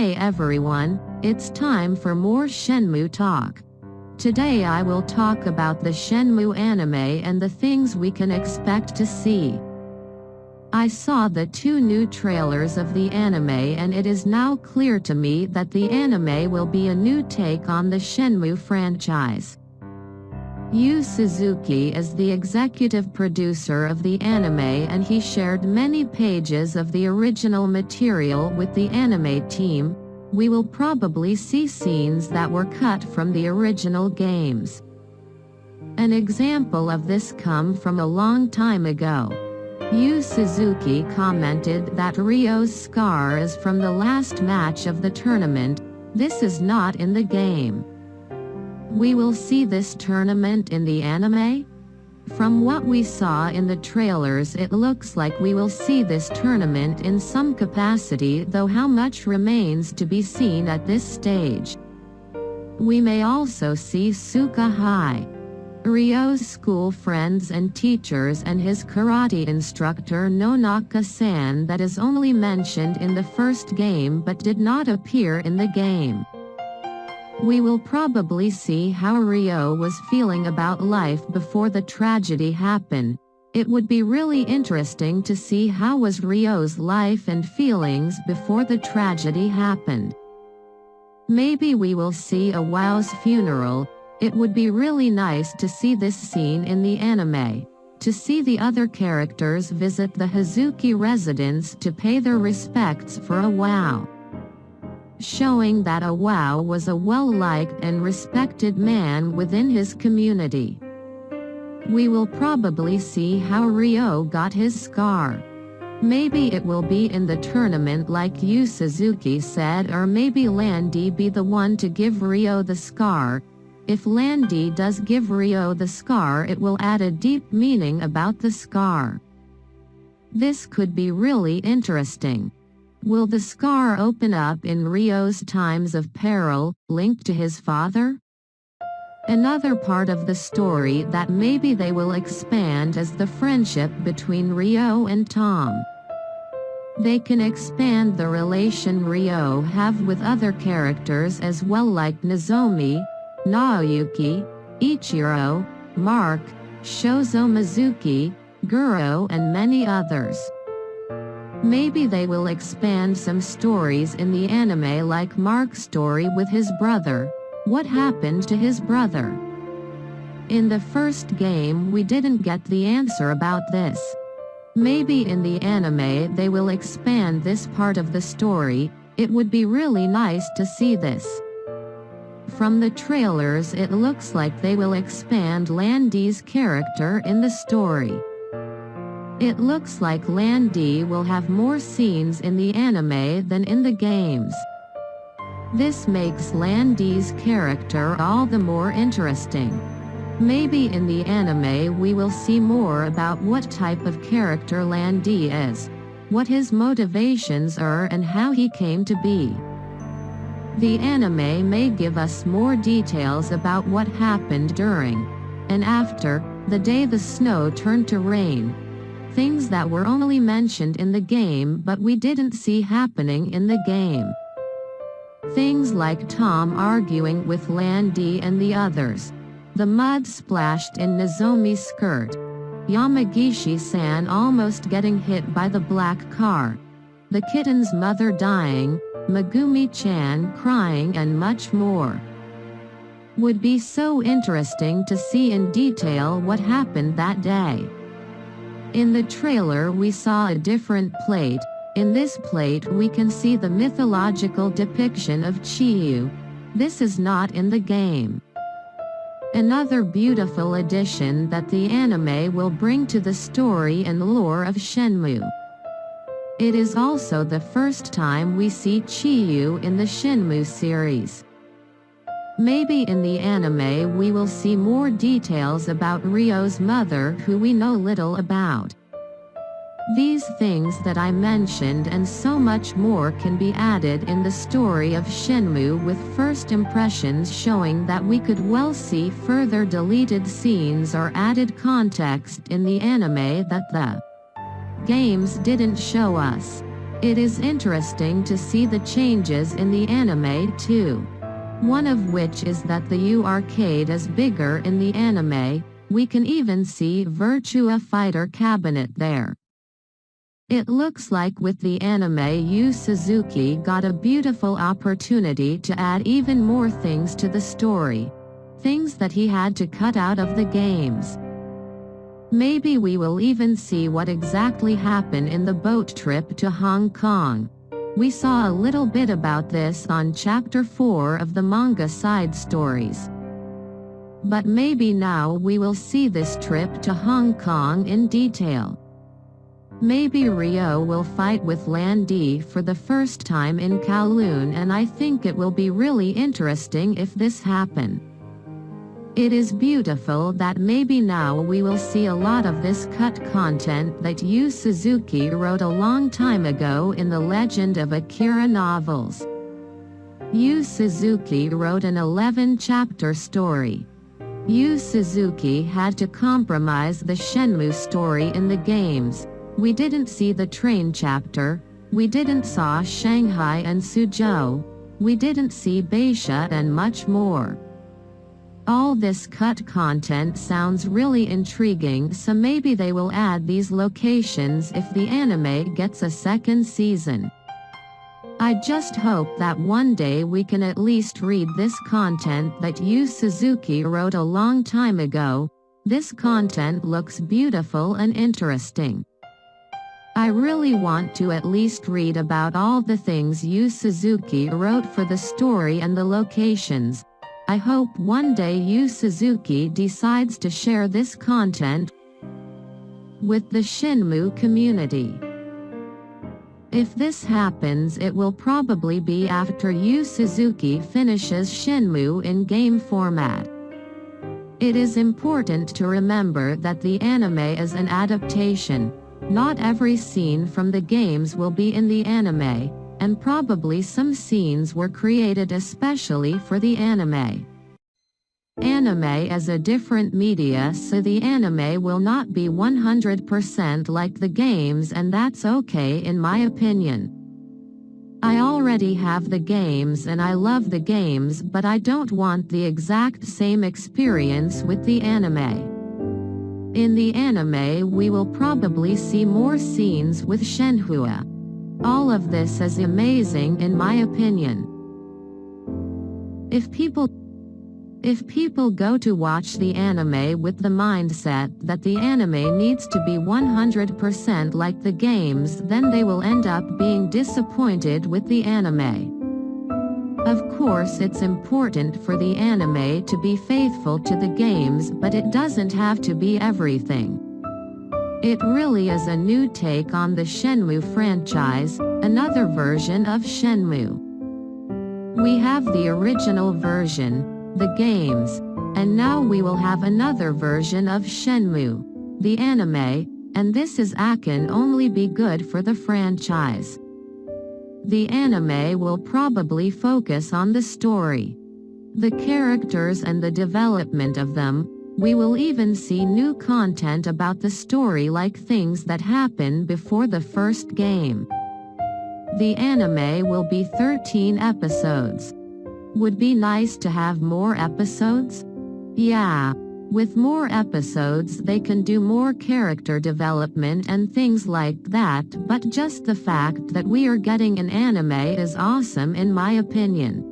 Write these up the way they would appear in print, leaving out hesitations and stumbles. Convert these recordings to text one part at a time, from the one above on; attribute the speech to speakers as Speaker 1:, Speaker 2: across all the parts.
Speaker 1: Hey everyone, it's time for more Shenmue Talk. Today I will talk about the Shenmue Anime and the things we can expect to see. I saw the 2 new trailers of the anime and it is now clear to me that the anime will be a new take on the Shenmue franchise. Yu Suzuki is the executive producer of the anime and he shared many pages of the original material with the anime team. We will probably see scenes that were cut from the original games. An example of this come from a long time ago. Yu Suzuki commented that Ryo's scar is from the last match of the tournament. This is not in the game. We will see this tournament in the anime? From what we saw in the trailers, it looks like we will see this tournament in some capacity, though how much remains to be seen at this stage. We may also see Suka High, Ryo's school friends and teachers, and his karate instructor Nonaka-san that is only mentioned in the first game but did not appear in the game. We will probably see how Ryo was feeling about life before the tragedy happened. It would be really interesting to see how was Ryo's life and feelings before the tragedy happened. Maybe we will see a Wow's funeral. It would be really nice to see this scene in the anime. To see the other characters visit the Hazuki residence to pay their respects for a Wow. Showing that a Wow was a well-liked and respected man within his community. We will probably see how Ryo got his scar. Maybe it will be in the tournament like Yu Suzuki said, or maybe Landy be the one to give Ryo the scar. If Landy does give Ryo the scar, it will add a deep meaning about the scar. This could be really interesting. Will the scar open up in Ryo's times of peril, linked to his father? Another part of the story that maybe they will expand is the friendship between Ryo and Tom. They can expand the relation Ryo have with other characters as well, like Nozomi, Naoyuki, Ichiro, Mark, Shozo Mizuki, Guro, and many others. Maybe they will expand some stories in the anime, like Mark's story with his brother. What happened to his brother? In the first game we didn't get the answer about this. Maybe in the anime they will expand this part of the story. It would be really nice to see this. From the trailers it looks like they will expand Landy's character in the story. It looks like Landy will have more scenes in the anime than in the games. This makes Landy's character all the more interesting. Maybe in the anime we will see more about what type of character Landy is, what his motivations are, and how he came to be. The anime may give us more details about what happened during and after the day the snow turned to rain. Things that were only mentioned in the game but we didn't see happening in the game. Things like Tom arguing with Landy and the others, the mud splashed in Nozomi's skirt, Yamagishi-san almost getting hit by the black car, the kitten's mother dying, Megumi-chan crying, and much more. Would be so interesting to see in detail what happened that day. In the trailer we saw a different plate. In this plate we can see the mythological depiction of Chiyu. This is not in the game. Another beautiful addition that the anime will bring to the story and lore of Shenmue. It is also the first time we see Chiyu in the Shenmue series. Maybe in the anime we will see more details about Ryo's mother, who we know little about. These things that I mentioned and so much more can be added in the story of Shenmue, with first impressions showing that we could well see further deleted scenes or added context in the anime that the games didn't show us. It is interesting to see the changes in the anime too. One of which is that the U arcade is bigger in the anime. We can even see Virtua Fighter cabinet there. It looks like with the anime Yu Suzuki got a beautiful opportunity to add even more things to the story. Things that he had to cut out of the games. Maybe we will even see what exactly happened in the boat trip to Hong Kong. We saw a little bit about this on chapter 4 of the manga side stories. But maybe now we will see this trip to Hong Kong in detail. Maybe Ryo will fight with Lan Di for the first time in Kowloon, and I think it will be really interesting if this happen. It is beautiful that maybe now we will see a lot of this cut content that Yu Suzuki wrote a long time ago in the Legend of Akira novels. Yu Suzuki wrote an 11-chapter story. Yu Suzuki had to compromise the Shenmue story in the games. We didn't see the train chapter, we didn't saw Shanghai and Suzhou, we didn't see Beisha and much more. All this cut content sounds really intriguing, so maybe they will add these locations if the anime gets a second season. I just hope that one day we can at least read this content that Yu Suzuki wrote a long time ago. This content looks beautiful and interesting. I really want to at least read about all the things Yu Suzuki wrote for the story and the locations. I hope one day Yu Suzuki decides to share this content with the Shenmue community. If this happens, it will probably be after Yu Suzuki finishes Shenmue in game format. It is important to remember that the anime is an adaptation. Not every scene from the games will be in the anime, and probably some scenes were created especially for the anime. Anime is a different media, so the anime will not be 100% like the games, and that's okay in my opinion. I already have the games and I love the games, but I don't want the exact same experience with the anime. In the anime we will probably see more scenes with Shenhua. All of this is amazing in my opinion. If people go to watch the anime with the mindset that the anime needs to be 100% like the games, then they will end up being disappointed with the anime. Of course, it's important for the anime to be faithful to the games, but it doesn't have to be everything. It really is a new take on the Shenmue franchise, another version of Shenmue. We have the original version, the games, and now we will have another version of Shenmue, the anime, and this can only be good for the franchise. The anime will probably focus on the story, the characters and the development of them. We will even see new content about the story, like things that happen before the first game. The anime will be 13 episodes. Would be nice to have more episodes? Yeah. With more episodes they can do more character development and things like that, but just the fact that we are getting an anime is awesome in my opinion.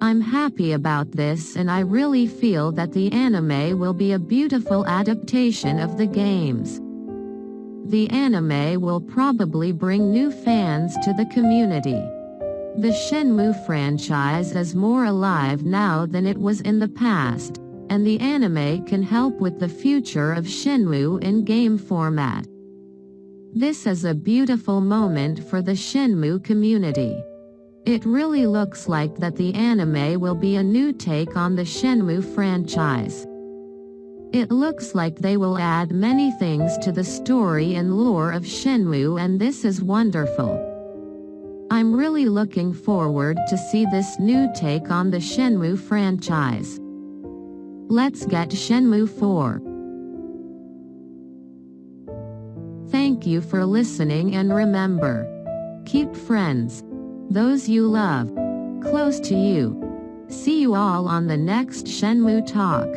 Speaker 1: I'm happy about this, and I really feel that the anime will be a beautiful adaptation of the games. The anime will probably bring new fans to the community. The Shenmue franchise is more alive now than it was in the past, and the anime can help with the future of Shenmue in game format. This is a beautiful moment for the Shenmue community. It really looks like that the anime will be a new take on the Shenmue franchise. It looks like they will add many things to the story and lore of Shenmue, and this is wonderful. I'm really looking forward to see this new take on the Shenmue franchise. Let's get Shenmue 4. Thank you for listening, and remember, Keep friends. Those you love. Close to you. See you all on the next Shenmue Talk.